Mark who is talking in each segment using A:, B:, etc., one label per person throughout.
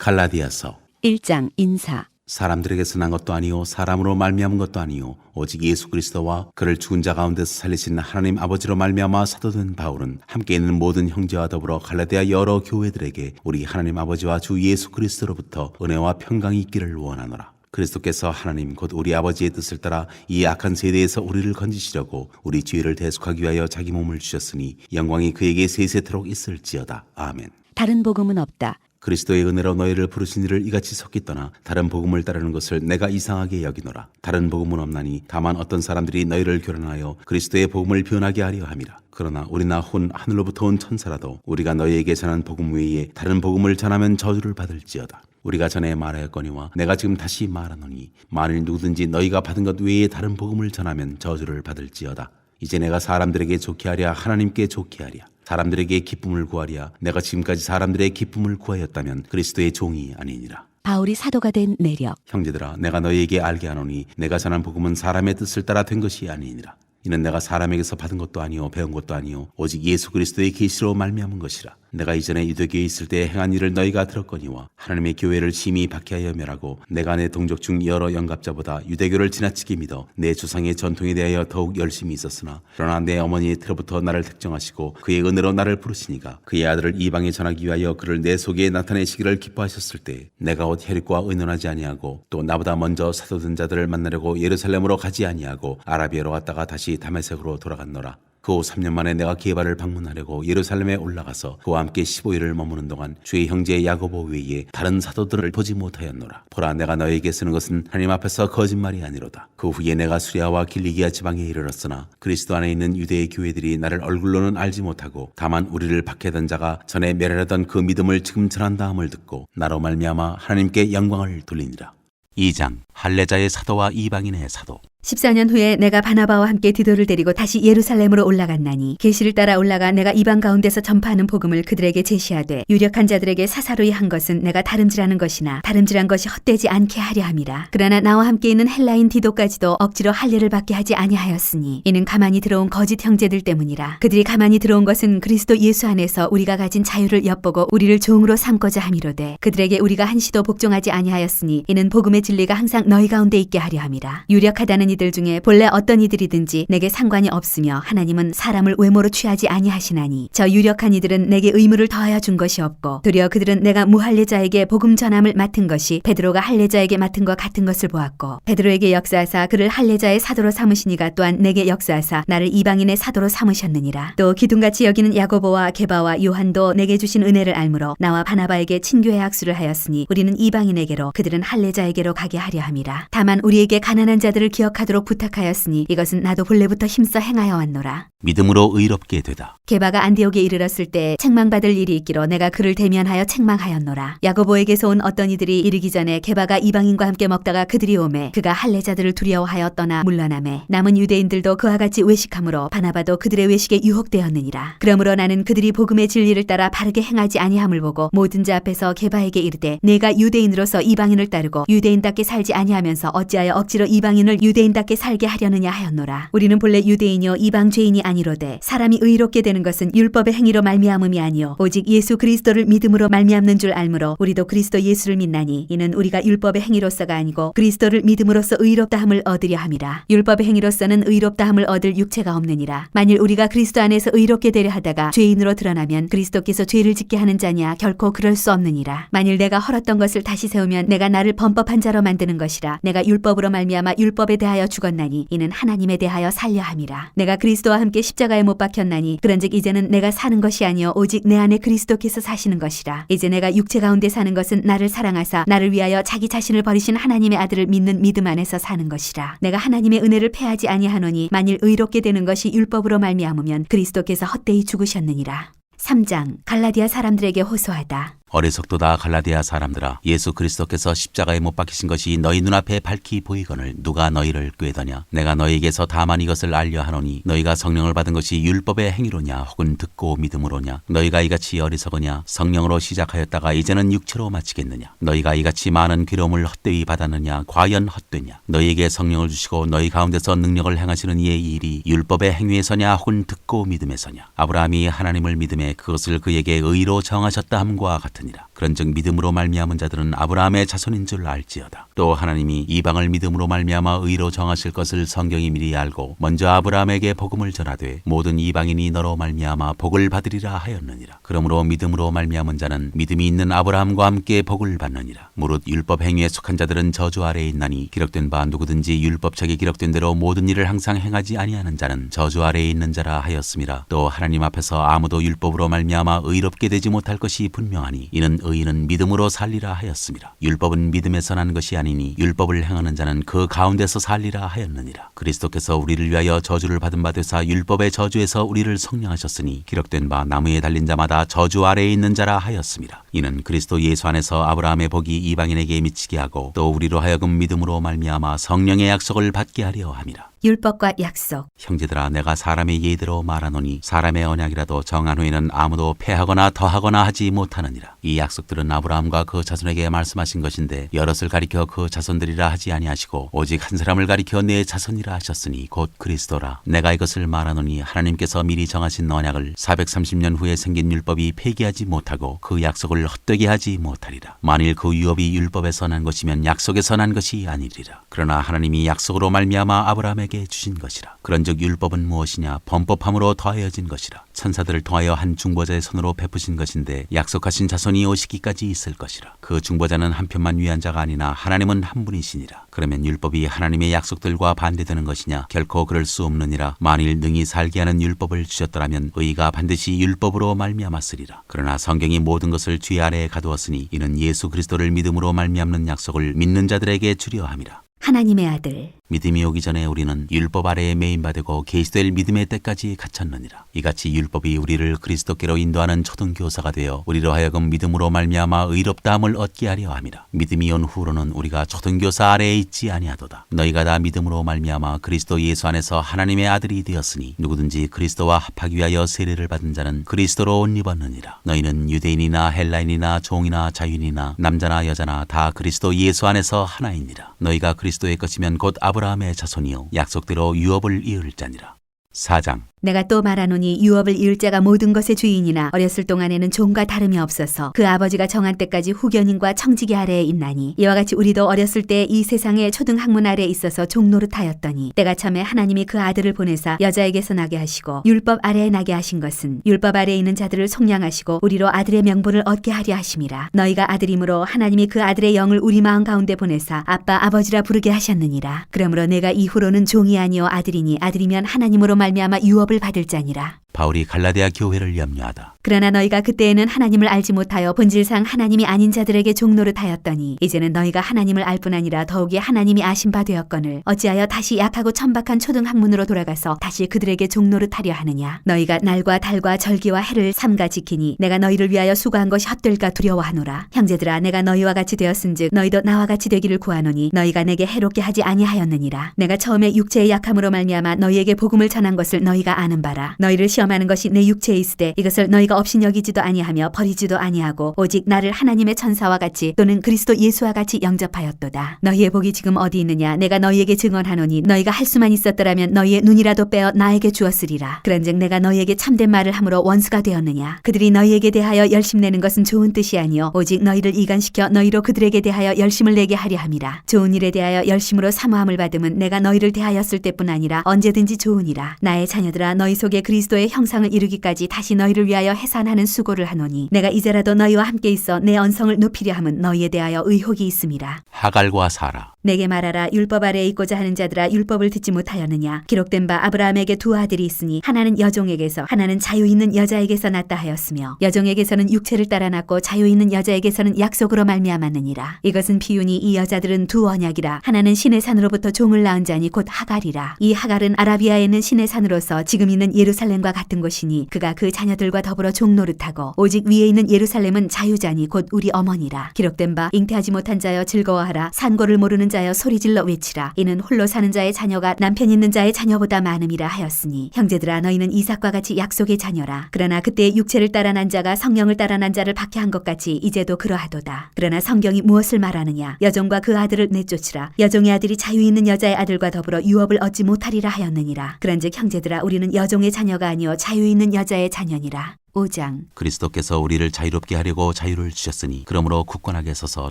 A: 갈라디아서
B: 1장 인사.
A: 사람들에게서 난 것도 아니요 사람으로 말미암은 것도 아니요 오직 예수 그리스도와 그를 죽은 자 가운데서 살리신 하나님 아버지로 말미암아 사도된 바울은 함께 있는 모든 형제와 더불어 갈라디아 여러 교회들에게 우리 하나님 아버지와 주 예수 그리스도로부터 은혜와 평강이 있기를 원하노라. 그리스도께서 하나님 곧 우리 아버지의 뜻을 따라 이 악한 세대에서 우리를 건지시려고 우리 죄를 대속하기 위하여 자기 몸을 주셨으니 영광이 그에게 세세토록 있을지어다. 아멘.
B: 다른 복음은 없다.
A: 그리스도의 은혜로 너희를 부르신 이를 이같이 속기 떠나 다른 복음을 따르는 것을 내가 이상하게 여기노라. 다른 복음은 없나니 다만 어떤 사람들이 너희를 교란하여 그리스도의 복음을 변하게 하려 함이라. 그러나 우리나 혼 하늘로부터 온 천사라도 우리가 너희에게 전한 복음 외에 다른 복음을 전하면 저주를 받을지어다. 우리가 전에 말하였거니와 내가 지금 다시 말하노니 만일 누구든지 너희가 받은 것 외에 다른 복음을 전하면 저주를 받을지어다. 이제 내가 사람들에게 좋게 하랴 하나님께 좋게 하랴 사람들에게 기쁨을 구하랴 내가 지금까지 사람들의 기쁨을 구하였다면 그리스도의 종이 아니니라.
B: 바울이 사도가 된 내력.
A: 형제들아 내가 너희에게 알게 하노니 내가 전한 복음은 사람의 뜻을 따라 된 것이 아니니라. 이는 내가 사람에게서 받은 것도 아니요 배운 것도 아니요 오직 예수 그리스도의 계시로 말미암은 것이라. 내가 이전에 유대교에 있을 때 행한 일을 너희가 들었거니와 하나님의 교회를 심히 박해하여 멸하고 내가 내 동족 중 여러 영갑자보다 유대교를 지나치게 믿어 내 조상의 전통에 대하여 더욱 열심히 있었으나 그러나 내 어머니의 태로부터 나를 택정하시고 그의 은혜로 나를 부르시니가 그의 아들을 이방에 전하기 위하여 그를 내 속에 나타내시기를 기뻐하셨을 때 내가 곧 혈육과 의논하지 아니하고 또 나보다 먼저 사도된 자들을 만나려고 예루살렘으로 가지 아니하고 아라비아로 갔다가 다시 다메섹으로 돌아갔노라. 그 후 3년 만에 내가 게바를 방문하려고 예루살렘에 올라가서 그와 함께 15일을 머무는 동안 주의 형제 야고보 외에 다른 사도들을 보지 못하였노라. 보라 내가 너에게 쓰는 것은 하나님 앞에서 거짓말이 아니로다. 그 후에 내가 수리아와 길리기아 지방에 이르렀으나 그리스도 안에 있는 유대의 교회들이 나를 얼굴로는 알지 못하고 다만 우리를 박해하던 자가 전에 멸하던 그 믿음을 지금 전한다함을 듣고 나로 말미암아 하나님께 영광을 돌리니라. 2장 할례자의 사도와 이방인의 사도.
C: 14년 후에 내가 바나바와 함께 디도를 데리고 다시 예루살렘으로 올라갔나니 계시를 따라 올라가 내가 이방 가운데서 전파하는 복음을 그들에게 제시하되 유력한 자들에게 사사로이 한 것은 내가 다름질하는 것이나 다름질한 것이 헛되지 않게 하려 함이라. 그러나 나와 함께 있는 헬라인 디도까지도 억지로 할례를 받게 하지 아니하였으니 이는 가만히 들어온 거짓 형제들 때문이라. 그들이 가만히 들어온 것은 그리스도 예수 안에서 우리가 가진 자유를 엿보고 우리를 종으로 삼고자 함이로되 그들에게 우리가 한시도 복종하지 아니하였으니 이는 복음의 진리가 항상 너희 가운데 있게 하려 함이라. 유력하다는 이들 중에 본래 어떤 이들이든지 내게 상관이 없으며 하나님은 사람을 외모로 취하지 아니하시나니 저 유력한 이들은 내게 의무를 더하여 준 것이 없고 도리어 그들은 내가 무할례자에게 복음 전함을 맡은 것이 베드로가 할례자에게 맡은 것 같은 것을 보았고 베드로에게 역사하사 그를 할례자의 사도로 삼으시니가 또한 내게 역사하사 나를 이방인의 사도로 삼으셨느니라. 또 기둥같이 여기는 야고보와 게바와 요한도 내게 주신 은혜를 알므로 나와 바나바에게 친교의 학수를 하였으니 우리는 이방인에게로 그들은 할례자에게로 가게 하려 함이라. 다만 우리에게 가난한 자들을 기억하도록 부탁하였으니 이것은 나도 본래부터 힘써 행하여 왔노라.
A: 믿음으로 의롭게 되다.
C: 게바가 안디옥에 이르렀을 때 책망받을 일이 있기로 내가 그를 대면하여 책망하였노라. 야고보에게서 온 어떤 이들이 이르기 전에 게바가 이방인과 함께 먹다가 그들이 오매 그가 할례자들을 두려워하여 떠나 물러나매 남은 유대인들도 그와 같이 외식함으로 바나바도 그들의 외식에 유혹되었느니라. 그러므로 나는 그들이 복음의 진리를 따라 바르게 행하지 아니함을 보고 모든 자 앞에서 게바에게 이르되 내가 유대인으로서 이방인을 따르고 유대인답게 살지 아니하면서 어찌하여 억지로 이방인을 유대인답게 살게 하려느냐 하였노라. 우리는 본래 유대인이요 이방 죄인이 아니로되 사람이 의롭게 되는 것은 율법의 행위로 말미암음이 아니요 오직 예수 그리스도를 믿음으로 말미암는 줄 알므로 우리도 그리스도 예수를 믿나니 이는 우리가 율법의 행위로서가 아니고 그리스도를 믿음으로써 의롭다함을 얻으려 함이라. 율법의 행위로서는 의롭다함을 얻을 육체가 없느니라. 만일 우리가 그리스도 안에서 의롭게 되려 하다가 죄인으로 드러나면 그리스도께서 죄를 짓게 하는 자냐 결코 그럴 수 없느니라. 만일 내가 헐었던 것을 다시 세우면 내가 나를 범법한 자로 만드는 것이라. 내가 율법으로 말미암아 율법에 대하여 죽었나니 이는 하나님에 대하여 살려 함이라. 내가 그리스도와 함께 십자가에 못 박혔나니 그런즉 이제는 내가 사는 것이 아니요 오직 내 안에 그리스도께서 사시는 것이라. 이제 내가 육체 가운데 사는 것은 나를 사랑하사 나를 위하여 자기 자신을 버리신 하나님의 아들을 믿는 믿음 안에서 사는 것이라. 내가 하나님의 은혜를 패하지 아니하노니 만일 의롭게 되는 것이 율법으로 말미암으면 그리스도께서 헛되이 죽으셨느니라. 3장 갈라디아 사람들에게 호소하다.
A: 어리석도다 갈라디아 사람들아 예수 그리스도께서 십자가에 못 박히신 것이 너희 눈앞에 밝히 보이거늘 누가 너희를 꾀더냐. 내가 너희에게서 다만 이것을 알려 하노니 너희가 성령을 받은 것이 율법의 행위로냐 혹은 듣고 믿음으로냐. 너희가 이같이 어리석으냐. 성령으로 시작하였다가 이제는 육체로 마치겠느냐. 너희가 이같이 많은 괴로움을 헛되이 받았느냐. 과연 헛되냐. 너희에게 성령을 주시고 너희 가운데서 능력을 행하시는 이의 일이 율법의 행위에서냐 혹은 듣고 믿음에서냐. 아브라함이 하나님을 믿음에 그것을 그에게 의로 정하셨다 함과 같으니라. 그런즉 믿음으로 말미암은 자들은 아브라함의 자손인 줄 알지어다. 또 하나님이 이방을 믿음으로 말미암아 의로 정하실 것을 성경이 미리 알고 먼저 아브라함에게 복음을 전하되 모든 이방인이 너로 말미암아 복을 받으리라 하였느니라. 그러므로 믿음으로 말미암은 자는 믿음이 있는 아브라함과 함께 복을 받느니라. 무릇 율법 행위에 속한 자들은 저주 아래에 있나니 기록된 바 누구든지 율법책에 기록된 대로 모든 일을 항상 행하지 아니하는 자는 저주 아래에 있는 자라 하였음이라. 또 하나님 앞에서 아무도 율법으로 말미암아 의롭게 되지 못할 것이 분명하니 이는 의인은 믿음으로 살리라 하였음이라. 율법은 믿음에서 난 것이 아니니 율법을 행하는 자는 그 가운데서 살리라 하였느니라. 그리스도께서 우리를 위하여 저주를 받은 바 되사 율법의 저주에서 우리를 성령하셨으니 기록된 바 나무에 달린 자마다 저주 아래에 있는 자라 하였음이라. 이는 그리스도 예수 안에서 아브라함의 복이 이방인에게 미치게 하고 또 우리로 하여금 믿음으로 말미암아 성령의 약속을 받게 하려 함이라.
C: 율법과 약속.
A: 형제들아, 내가 사람의 예대로 말하노니 사람의 언약이라도 정한 후에는 아무도 폐하거나 더하거나 하지 못하느니라. 이 약속들은 아브라함과 그 자손에게 말씀하신 것인데 여럿을 가리켜 그 자손들이라 하지 아니하시고 오직 한 사람을 가리켜 내 자손이라 하셨으니 곧 그리스도라. 내가 이것을 말하노니 하나님께서 미리 정하신 언약을 430년 후에 생긴 율법이 폐기하지 못하고 그 약속을 헛되게 하지 못하리라. 만일 그 유업이 율법에서 난 것이면 약속에서 난 것이 아니리라. 그러나 하나님이 약속으로 말미암아 아브라함에게 주신 것이라. 그런즉 율법은 무엇이냐? 범법함으로 더하여진 것이라. 천사들을 통하여 한 중보자의 손으로 베푸신 것인데 약속하신 자손이 오시기까지 있을 것이라. 그 중보자는 한 편만 위한 자가 아니나 하나님은 한 분이시니라. 그러면 율법이 하나님의 약속들과 반대되는 것이냐? 결코 그럴 수 없느니라. 만일 능히 살게 하는 율법을 주셨더라면 의가 반드시 율법으로 말미암았으리라. 그러나 성경이 모든 것을 뒤 아래에 가두었으니 이는 예수 그리스도를 믿음으로 말미암는 약속을 믿는 자들에게 주려 함이라.
C: 하나님의 아들.
A: 믿음이 오기 전에 우리는 율법 아래에 매인받고 계시될 믿음의 때까지 갇혔느니라. 이같이 율법이 우리를 그리스도께로 인도하는 초등교사가 되어 우리로 하여금 믿음으로 말미암아 의롭다함을 얻게 하려 함이라. 믿음이 온 후로는 우리가 초등교사 아래에 있지 아니하도다. 너희가 다 믿음으로 말미암아 그리스도 예수 안에서 하나님의 아들이 되었으니 누구든지 그리스도와 합하기 위하여 세례를 받은 자는 그리스도로 옷 입었느니라. 너희는 유대인이나 헬라인이나 종이나 자유인이나 남자나 여자나 다 그리스도 예수 안에서 하나이니라. 너희가 그리스도의 것이면 곧 아브라함의 자손이요 약속대로 유업을 이을 자니라. 4장.
C: 내가 또 말하노니 유업을 이을 자가 모든 것의 주인이나 어렸을 동안에는 종과 다름이 없어서 그 아버지가 정한 때까지 후견인과 청지기 아래에 있나니 이와 같이 우리도 어렸을 때 이 세상의 초등학문 아래에 있어서 종노릇하였더니 때가 참에 하나님이 그 아들을 보내사 여자에게서 나게 하시고 율법 아래에 나게 하신 것은 율법 아래에 있는 자들을 속량하시고 우리로 아들의 명분을 얻게 하려 하심이라. 너희가 아들이므로 하나님이 그 아들의 영을 우리 마음 가운데 보내사 아빠 아버지라 부르게 하셨느니라. 그러므로 내가 이후로는 종이 아니요 아들이니 아들이면 하나님으로 말미암아 유업을 받을 자니라.
A: 바울이 갈라디아 교회를 염려하다.
C: 그러나 너희가 그때에는 하나님을 알지 못하여 본질상 하나님이 아닌 자들에게 종노릇하였더니 이제는 너희가 하나님을 알 뿐 아니라 더욱이 하나님이 아신 바 되었거늘 어찌하여 다시 약하고 천박한 초등학문으로 돌아가서 다시 그들에게 종노릇하려 하느냐. 너희가 날과 달과 절기와 해를 삼가 지키니 내가 너희를 위하여 수고한 것이 헛될까 두려워하노라. 형제들아, 내가 너희와 같이 되었은즉 너희도 나와 같이 되기를 구하노니 너희가 내게 해롭게 하지 아니하였느니라. 내가 처음에 육체의 약함으로 말미암아 너희에게 복음을 전한 것을 너희가 아는 바라. 너희를 시험하는 것이 내 육체에 있으되 이것을 너희가 없인 여기지도 아니하며 버리지도 아니하고 오직 나를 하나님의 천사와 같이 또는 그리스도 예수와 같이 영접하였도다. 너희의 복이 지금 어디 있느냐? 내가 너희에게 증언하노니 너희가 할 수만 있었더라면 너희의 눈이라도 빼어 나에게 주었으리라. 그런즉 내가 너희에게 참된 말을 함으로 원수가 되었느냐? 그들이 너희에게 대하여 열심내는 것은 좋은 뜻이 아니요 오직 너희를 이간시켜 너희로 그들에게 대하여 열심을 내게 하려 함이라. 좋은 일에 대하여 열심으로 사모함을 받음은 내가 너희를 대하였을 때뿐 아니라 언제든지 좋으니라. 나의 자녀들아, 너희 속에 그리스도의 형상을 이루기까지 다시 너희를 위하여 해산하는 수고를 하노니 내가 이제라도 너희와 함께 있어 내 언성을 높이려 함은 너희에 대하여 의혹이 있음이라.
A: 하갈과 사라.
C: 내게 말하라. 율법 아래에 있고자 하는 자들아, 율법을 듣지 못하였느냐? 기록된 바 아브라함에게 두 아들이 있으니 하나는 여종에게서 하나는 자유 있는 여자에게서 났다 하였으며 여종에게서는 육체를 따라 났고 자유 있는 여자에게서는 약속으로 말미암았느니라. 이것은 비유니 이 여자들은 두 언약이라. 하나는 신의 산으로부터 종을 낳은 자니 곧 하갈이라. 이 하갈은 아라비아에 있는 신의 산으로서 지금 있는 예루살렘과 같은 곳이니 그가 그 자녀들과 더불어 종노릇하고 오직 위에 있는 예루살렘은 자유자니 곧 우리 어머니라. 기록된 바 잉태하지 못한 자여 즐거워하라. 산고를 모르는 자여 소리질러 외치라. 이는 홀로 사는 자의 자녀가 남편 있는 자의 자녀보다 많음이라 하였으니 형제들아, 너희는 이삭과 같이 약속의 자녀라. 그러나 그때 육체를 따라 난 자가 성령을 따라 난 자를 박해한 것 같이 이제도 그러하도다. 그러나 성경이 무엇을 말하느냐? 여종과 그 아들을 내쫓으라. 여종의 아들이 자유 있는 여자의 아들과 더불어 유업을 얻지 못하리라 하였느니라. 그런즉 형제들아, 우리는 여종의 자녀가 아니요 자유 있는 여자의 자녀니라.
B: 5장.
A: 그리스도께서 우리를 자유롭게 하려고 자유를 주셨으니 그러므로 굳건하게 서서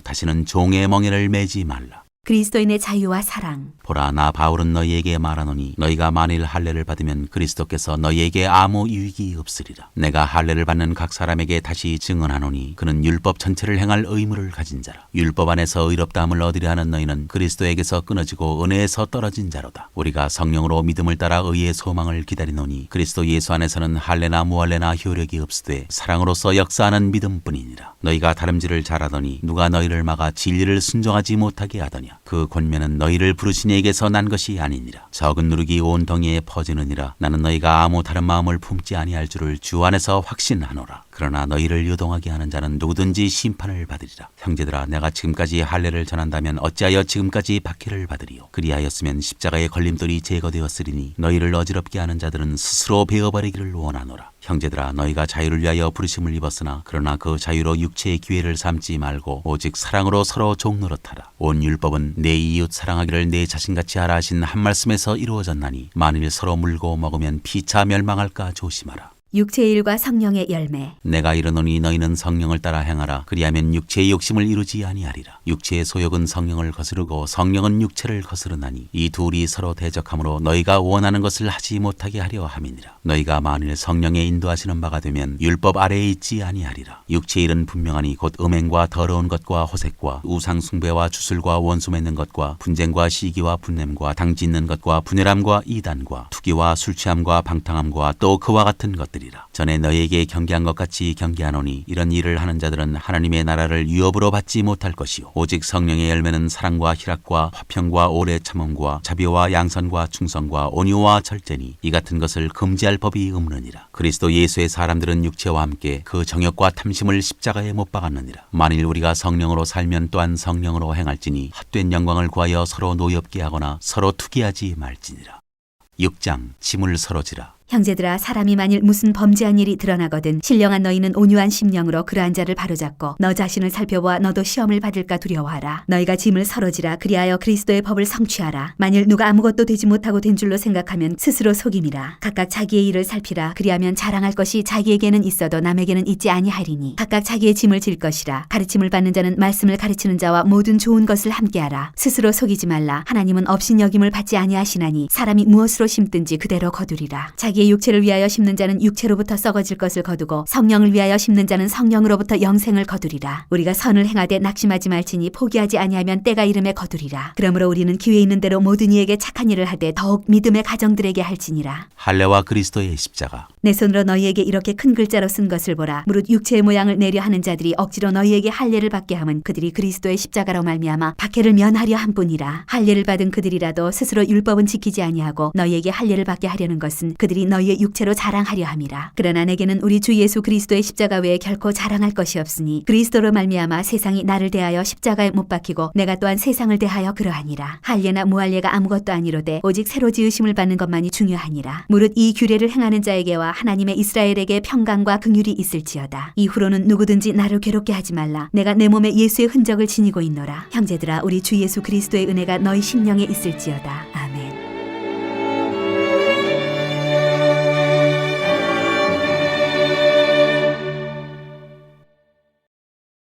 A: 다시는 종의 멍에를 매지 말라.
C: 그리스도인의 자유와 사랑.
A: 보라, 나 바울은 너희에게 말하노니 너희가 만일 할례를 받으면 그리스도께서 너희에게 아무 유익이 없으리라. 내가 할례를 받는 각 사람에게 다시 증언하노니 그는 율법 전체를 행할 의무를 가진 자라. 율법 안에서 의롭다함을 얻으려 하는 너희는 그리스도에게서 끊어지고 은혜에서 떨어진 자로다. 우리가 성령으로 믿음을 따라 의의 소망을 기다리노니 그리스도 예수 안에서는 할례나 무할례나 효력이 없으되 사랑으로서 역사하는 믿음뿐이니라. 너희가 다름질을 잘하더니 누가 너희를 막아 진리를 순종하지 못하게 하더냐. 그 권면은 너희를 부르신 이에게서 난 것이 아니니라. 적은 누룩이 온 덩이에 퍼지느니라. 나는 너희가 아무 다른 마음을 품지 아니할 줄을 주 안에서 확신하노라. 그러나 너희를 요동하게 하는 자는 누구든지 심판을 받으리라. 형제들아, 내가 지금까지 할례를 전한다면 어찌하여 지금까지 박해를 받으리요. 그리하였으면 십자가의 걸림돌이 제거되었으리니 너희를 어지럽게 하는 자들은 스스로 베어버리기를 원하노라. 형제들아, 너희가 자유를 위하여 부르심을 입었으나 그러나 그 자유로 육체의 기회를 삼지 말고 오직 사랑으로 서로 종노릇하라. 온 율법은 내 이웃 사랑하기를 내 자신같이 하라 하신 한 말씀에서 이루어졌나니 만일 서로 물고 먹으면 피차 멸망할까 조심하라.
C: 육체의 일과 성령의 열매.
A: 내가 이르노니 너희는 성령을 따라 행하라. 그리하면 육체의 욕심을 이루지 아니하리라. 육체의 소욕은 성령을 거스르고 성령은 육체를 거스르나니 이 둘이 서로 대적하므로 너희가 원하는 것을 하지 못하게 하려 함이니라. 너희가 만일 성령의 인도하시는 바가 되면 율법 아래에 있지 아니하리라. 육체의 일은 분명하니 곧 음행과 더러운 것과 호색과 우상 숭배와 주술과 원수 맺는 것과 분쟁과 시기와 분냄과 당짓는 것과 분열함과 이단과 투기와 술취함과 방탕함과 또 그와 같은 것들이 전에 너희에게 경계한 것 같이 경계하노니 이런 일을 하는 자들은 하나님의 나라를 유업으로 받지 못할 것이요 오직 성령의 열매는 사랑과 희락과 화평과 오래 참음과 자비와 양선과 충성과 온유와 절제니 이 같은 것을 금지할 법이 없느니라. 그리스도 예수의 사람들은 육체와 함께 그 정욕과 탐심을 십자가에 못 박았느니라. 만일 우리가 성령으로 살면 또한 성령으로 행할지니 헛된 영광을 구하여 서로 노엽게 하거나 서로 투기하지 말지니라. 6장. 짐을 서로 지라.
C: 형제들아, 사람이 만일 무슨 범죄한 일이 드러나거든 신령한 너희는 온유한 심령으로 그러한 자를 바로잡고 너 자신을 살펴보아 너도 시험을 받을까 두려워하라. 너희가 짐을 서로지라. 그리하여 그리스도의 법을 성취하라. 만일 누가 아무것도 되지 못하고 된 줄로 생각하면 스스로 속임이라. 각각 자기의 일을 살피라. 그리하면 자랑할 것이 자기에게는 있어도 남에게는 있지 아니하리니 각각 자기의 짐을 질 것이라. 가르침을 받는 자는 말씀을 가르치는 자와 모든 좋은 것을 함께하라. 스스로 속이지 말라. 하나님은 업신여김을 받지 아니하시나니 사람이 무엇으로 심든지 그대로 거두리라. 자기의 육체를 위하여 심는 자는 육체로부터 썩어질 것을 거두고 성령을 위하여 심는 자는 성령으로부터 영생을 거두리라. 우리가 선을 행하되 낙심하지 말지니 포기하지 아니하면 때가 이름에 거두리라. 그러므로 우리는 기회 있는 대로 모든 이에게 착한 일을 하되 더욱 믿음의 가정들에게 할지니라.
A: 할례와 그리스도의 십자가.
C: 내 손으로 너희에게 이렇게 큰 글자로 쓴 것을 보라. 무릇 육체의 모양을 내려 하는 자들이 억지로 너희에게 할례를 받게 함은 그들이 그리스도의 십자가로 말미암아 박해를 면하려 함뿐이라. 할례를 받은 그들이라도 스스로 율법은 지키지 아니하고 너희에게 할례를 받게 하려는 것은 그들이 너희의 육체로 자랑하려 함이라. 그러나 내게는 우리 주 예수 그리스도의 십자가 외에 결코 자랑할 것이 없으니 그리스도로 말미암아 세상이 나를 대하여 십자가에 못 박히고 내가 또한 세상을 대하여 그러하니라. 할례나 무할례가 아무것도 아니로되 오직 새로 지으심을 받는 것만이 중요하니라. 무릇 이 규례를 행하는 자에게와 하나님의 이스라엘에게 평강과 긍휼이 있을지어다. 이후로는 누구든지 나를 괴롭게 하지 말라. 내가 내 몸에 예수의 흔적을 지니고 있노라. 형제들아, 우리 주 예수 그리스도의 은혜가 너희 심령에 있을지어다.